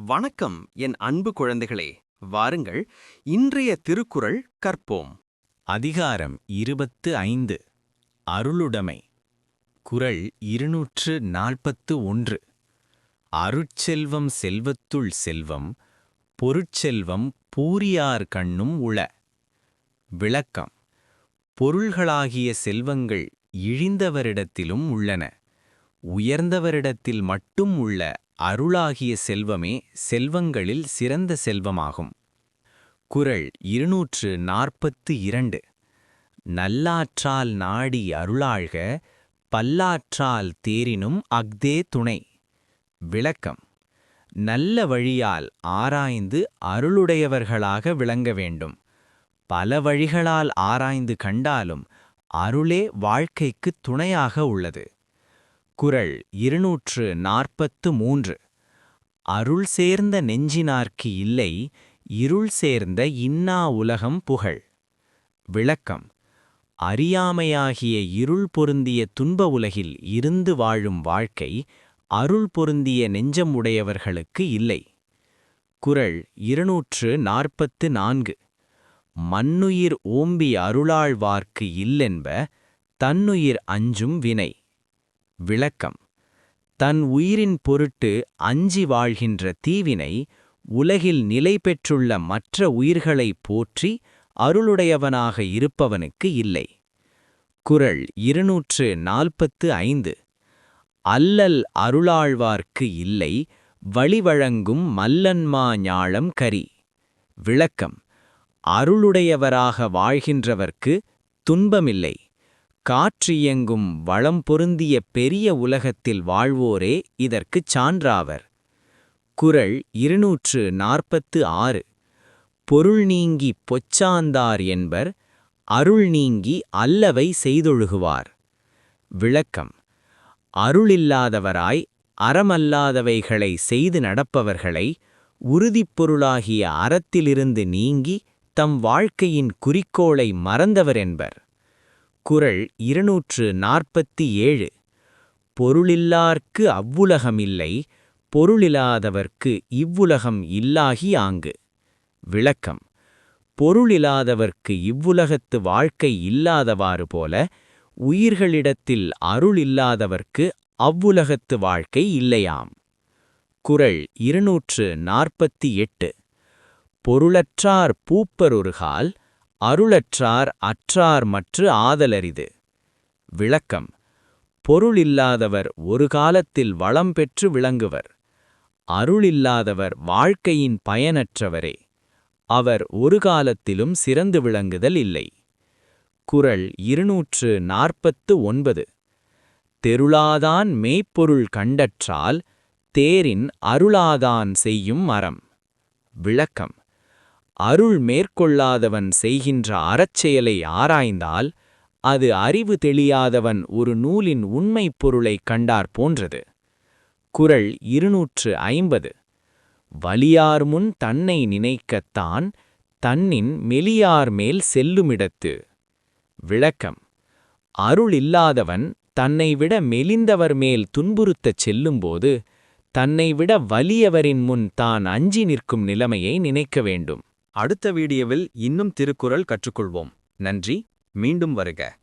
வணக்கம் என் அன்பு குழந்தைகளே, வாருங்கள் இன்றைய திருக்குறள் கற்போம். அதிகாரம் 25 அருளுடைமை. குறள் 241. அருட்செல்வம் செல்வத்துள் செல்வம், பொருட்செல்வம் பூரியார் கண்ணும் உள. விளக்கம். பொருள்களாகிய செல்வங்கள் இழிந்தவரிடத்திலும் உள்ளன. உயர்ந்தவரிடத்தில் மட்டும் உள்ள அருளாகிய செல்வமே செல்வங்களில் சிறந்த செல்வமாகும். குறள் 242. நல்லாற்றால் நாடி அருளாழ்க, பல்லாற்றால் தேரினும் அஃதே துணை. விளக்கம். நல்ல வழியால் ஆராய்ந்து அருளுடையவர்களாக விளங்க வேண்டும். பல வழிகளால் ஆராய்ந்து கண்டாலும் அருளே வாழ்க்கைக்குத் துணையாக உள்ளது. குறள் 243. அருள் சேர்ந்த நெஞ்சினார்க்கு இல்லை, இருள் சேர்ந்த இன்னா உலகம் புகழ். விளக்கம். அறியாமையாகிய இருள் பொருந்திய துன்ப உலகில் இருந்து வாழும் வாழ்க்கை அருள் பொருந்திய நெஞ்சம் உடையவர்களுக்கு இல்லை. குறள் 244. மன்னுயிர் ஓம்பி அருளாழ்வார்க்கு இல்லென்ப, தன்னுயிர் அஞ்சும் வினை. விளக்கம். தன் உயிரின் பொருட்டு அஞ்சி வாழ்கின்ற தீவினை உலகில் நிலை பெற்றுள்ள மற்ற உயிர்களைப் போற்றி அருளுடையவனாக இருப்பவனுக்கு இல்லை. குறள் 245. அல்லல் அருளாழ்வார்க்கு இல்லை, வழிவழங்கும் மல்லன்மா ஞாலம் கரி. விளக்கம். அருளுடையவராக வாழ்கின்றவர்க்கு துன்பமில்லை. காற்றியங்கும் வளம் பொருந்திய பெரிய உலகத்தில் வாழ்வோரே இதற்குச் சான்றாவர். குறள் 246. பொருள் நீங்கி பொச்சாந்தார் என்பர், அருள் நீங்கி அல்லவை செய்தொழுகுவார். விளக்கம். அருளில்லாதவராய் அறமல்லாதவைகளை செய்து நடப்பவர்களை உறுதிப்பொருளாகிய அறத்திலிருந்து நீங்கி தம் வாழ்க்கையின் குறிக்கோளை மறந்தவர் என்பர். குறள் 247. பொருளில்லார்க்கு அவ்வுலகமில்லை, பொருளிலாதவர்க்கு இவ்வுலகம் இல்லாகி ஆங்கு. விளக்கம். பொருளிலாதவர்க்கு இவ்வுலகத்து வாழ்க்கை இல்லாதவாறு போல, உயிர்களிடத்தில் அருள் இல்லாதவர்க்கு அவ்வுலகத்து வாழ்க்கை இல்லையாம். குறள் 248. பொருளற்றார் பூப்பரொருகால், அருளற்றார் அற்றார் மற்று ஆதலரிது. விளக்கம். பொருள் இல்லாதவர் ஒரு காலத்தில் வளம் பெற்று விளங்குவர். அருளில்லாதவர் வாழ்க்கையின் பயனற்றவரே. அவர் ஒரு காலத்திலும் சிறந்து விளங்குதல் இல்லை. குறள் 249. தெருளாதான் மெய்ப்பொருள் கண்டற்றால், தேரின் அருளாதான் செய்யும் அறம். விளக்கம். அருள் மேற்கொள்ளாதவன் செய்கின்ற அறச்செயலை ஆராய்ந்தால் அது அறிவு தெளியாதவன் ஒரு நூலின் உண்மைப் பொருளைக் கண்டார் போன்றது. குறள் 250. வலியார் முன் தன்னை நினைக்கத்தான், தன்னின் மெலியார் மேல் செல்லுமிடத்து. விளக்கம். அருள் இல்லாதவன் தன்னை விட மெலிந்தவர் மேல் துன்புறுத்தச் செல்லும்போது தன்னை விட வலியவரின் முன் தான் அஞ்சி நிற்கும் நிலைமையை நினைக்க வேண்டும். அடுத்த வீடியோவில் இன்னும் திருக்குறள் கற்றுக்கொள்வோம். நன்றி. மீண்டும் வருக.